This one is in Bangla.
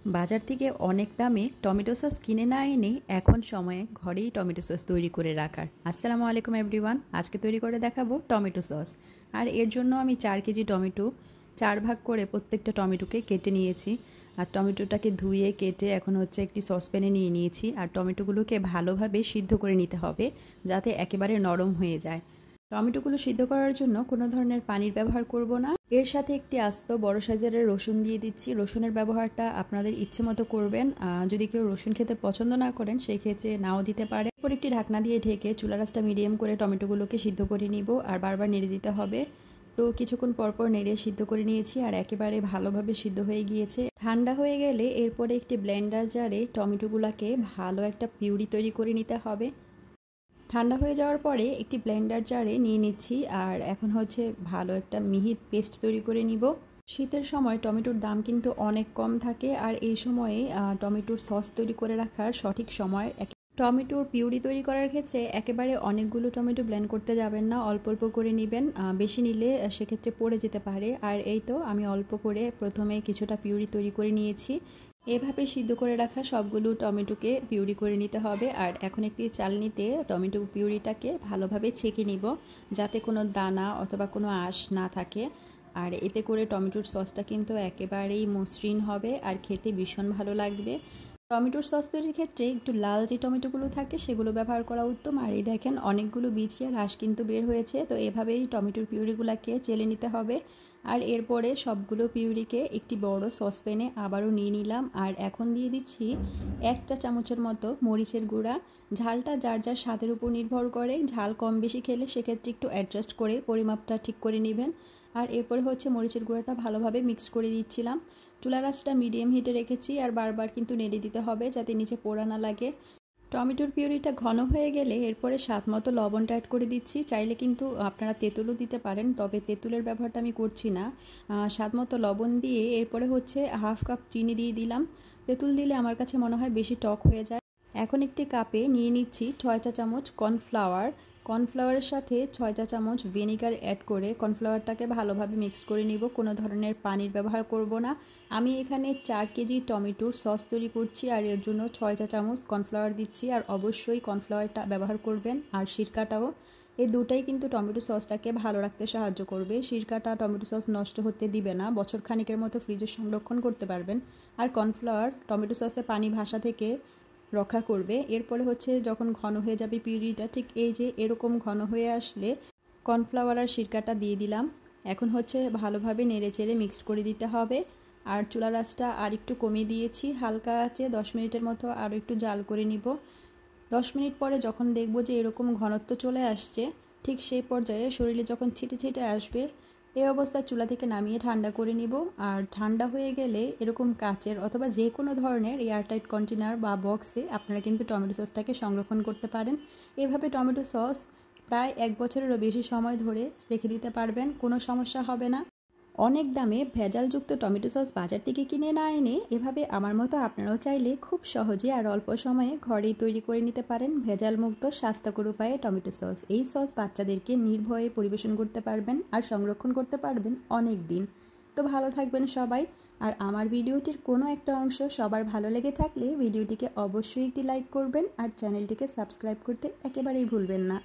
বাজার থেকে অনেক দামে টমেটো সস কিনে না এনে এখন সময়ে ঘরেই টমেটো সস তৈরি করে রাখার। আসসালামু আলাইকুম এভরিওয়ান, আজকে তৈরি করে দেখাবো টমেটো সস। আর এর জন্য আমি 4 কেজি টমেটো 4 ভাগ করে প্রত্যেকটা টমেটোকে কেটে নিয়েছি। আর টমেটোটাকে ধুয়ে কেটে এখন হচ্ছে একটি সসপ্যানে নিয়ে নিয়েছি। আর টমেটোগুলোকে ভালোভাবে সিদ্ধ করে নিতে হবে যাতে একেবারে নরম হয়ে যায়। টমেটোগুলো সিদ্ধ করার জন্য কোনো ধরনের পানির ব্যবহার করব না। এর সাথে একটি আস্ত বড় সাইজের রসুন দিয়ে দিচ্ছি। রসুনের ব্যবহারটা আপনাদের ইচ্ছে মতো করবেন। যদি কেউ রসুন খেতে পছন্দ না করেন সেই ক্ষেত্রে নাও দিতে পারে। এরপর একটি ঢাকনা দিয়ে ঢেকে চুলা আঁচটা মিডিয়াম করে টমেটোগুলোকে সিদ্ধ করে নিব। আর বারবার নেড়ে দিতে হবে। তো কিছুক্ষণ পরপর নেড়ে সিদ্ধ করে নিয়েছি আর একেবারে ভালোভাবে সিদ্ধ হয়ে গিয়েছে। ঠান্ডা হয়ে গেলে এরপরে একটি ব্লেন্ডার জারে টমেটোগুলোকে ভালো একটা পিউরি তৈরি করে নিতে হবে। ঠান্ডা হয়ে যাওয়ার পরে একটি ব্লেন্ডার জারে নিয়ে নিচ্ছি আর এখন হচ্ছে ভালো একটা মিহি পেস্ট তৈরি করে নিব। শীতের সময় টমেটোর দাম কিন্তু অনেক কম থাকে আর এই সময়ে টমেটোর সস তৈরি করে রাখার সঠিক সময়। টমেটোর পিউরি তৈরি করার ক্ষেত্রে একেবারে অনেকগুলো টমেটো ব্লেন্ড করতে যাবেন না, অল্প অল্প করে নেবেন। বেশি নিলে সেক্ষেত্রে পড়ে যেতে পারে। আর এই তো আমি অল্প করে প্রথমে কিছুটা পিউরি তৈরি করে নিয়েছি। এভাবে সিদ্ধ করে রাখা সবগুলো টমেটোকে পিউরি করে নিতে হবে। আর এখন একটি চালনিতে টমেটো পিউরিটাকে ভালোভাবে ছেঁকে নিব যাতে কোনো দানা অথবা কোনো আঁশ না থাকে। আর এতে করে টমেটোর সসটা কিন্তু একেবারেই মসৃণ হবে আর খেতে ভীষণ ভালো লাগবে। টমেটোর সস তৈরির ক্ষেত্রে একটু লাল যে টমেটোগুলো থাকে সেগুলো ব্যবহার করা উত্তম। আর এই দেখেন অনেকগুলো বীজ আর আঁশ কিন্তু বের হয়েছে। তো এভাবেই টমেটোর পিউরিগুলোকে চেলে নিতে হবে। আর এরপরে সবগুলো পিউরিকে একটি বড় সসপ্যানে আবারও নিয়ে নিলাম। আর এখন দিয়ে দিচ্ছি 1 চা চামচের মতো মরিচের গুঁড়া। ঝালটা যার যার স্বাদের উপর নির্ভর করে, ঝাল কম বেশি খেলে সেক্ষেত্রে একটু অ্যাডজাস্ট করে পরিমাপটা ঠিক করে নেবেন। আর এরপরে হচ্ছে মরিচের গুঁড়াটা ভালোভাবে মিক্স করে দিচ্ছিলাম। চুলার আঁচটা মিডিয়াম হিটে রেখেছি আর বারবার কিন্তু নেড়ে দিতে হবে যাতে নিচে পোড়া না লাগে। টমেটোর পিউরিটা ঘন হয়ে গেলে এরপরে স্বাদ মতো লবণটা অ্যাড করে দিচ্ছি। চাইলে কিন্তু আপনারা তেঁতুলও দিতে পারেন, তবে তেঁতুলের ব্যবহারটা আমি করছি না। স্বাদ মতো লবণ দিয়ে এরপরে হচ্ছে হাফ কাপ চিনি দিয়ে দিলাম। তেঁতুল দিলে আমার কাছে মনে হয় বেশি টক হয়ে যায়। এখন একটি কাপে নিয়ে নিচ্ছি 6 চা চামচ কর্নফ্লাওয়ার। কর্নফ্লাওয়ারের সাথে 6 চা চামচ ভিনেগার অ্যাড করে কর্নফ্লাওয়ারটাকে ভালোভাবে মিক্স করে নিব। কোনো ধরনের পানির ব্যবহার করব না। আমি এখানে 4 কেজি টমেটোর সস তৈরি করছি আর এর জন্য 6 চা চামচ কর্নফ্লাওয়ার দিচ্ছি। আর অবশ্যই কর্নফ্লাওয়ারটা ব্যবহার করবেন আর সিরকাটাও। এই দুটাই কিন্তু টমেটো সসটাকে ভালো রাখতে সাহায্য করবে। সিরকাটা টমেটো সস নষ্ট হতে দিবে না, বছর খানিকের মতো ফ্রিজে সংরক্ষণ করতে পারবেন। আর কর্নফ্লাওয়ার টমেটো সসে পানি ভাসা থেকে রক্ষা করবে। এরপরে হচ্ছে যখন ঘন হয়ে যাবে পিউরিটা, ঠিক এই যে এরকম ঘন হয়ে আসলে কর্নফ্লাওয়ার আর সিরকাটা দিয়ে দিলাম। এখন হচ্ছে ভালোভাবে নেড়েচেড়ে মিক্সড করে দিতে হবে। আর চুলার আঁচটা আর একটু কমিয়ে দিয়েছি, হালকা আছে 10 মিনিটের মতো আরও একটু জাল করে নিব। 10 মিনিট পরে যখন দেখব যে এরকম ঘনত্ব চলে আসছে, ঠিক সেই পর্যায়ে শরীরে যখন ছিটে ছিটে আসবে, এই অবস্থায় চুলা থেকে নামিয়ে ঠান্ডা করে নিব। আর ঠান্ডা হয়ে গেলে এরকম কাচের অথবা যে কোনো ধরনের এয়ারটাইট কন্টেনার বা বক্সে আপনারা কিন্তু টমেটো সসটাকে সংরক্ষণ করতে পারেন। এভাবে টমেটো সস প্রায় 1 বছরেরও বেশি সময় ধরে রেখে দিতে পারবেন, কোনো সমস্যা হবে না। অনেক দামে ভেজালযুক্ত টমেটো সস বাজার থেকে কিনে না এনে এভাবে আমার মতো আপনারাও চাইলে খুব সহজে আর অল্প সময়ে ঘরেই তৈরি করে নিতে পারেন ভেজালমুক্ত স্বাস্থ্যকর উপায়ে টমেটো সস। এই সস বাচ্চাদেরকে নির্ভয়ে পরিবেশন করতে পারবেন আর সংরক্ষণ করতে পারবেন অনেক দিন। তো ভালো থাকবেন সবাই। আর আমার ভিডিওটির কোনো একটা অংশ সবার ভালো লেগে থাকলে ভিডিওটিকে অবশ্যই একটি লাইক করবেন আর চ্যানেলটিকে সাবস্ক্রাইব করতে একেবারেই ভুলবেন না।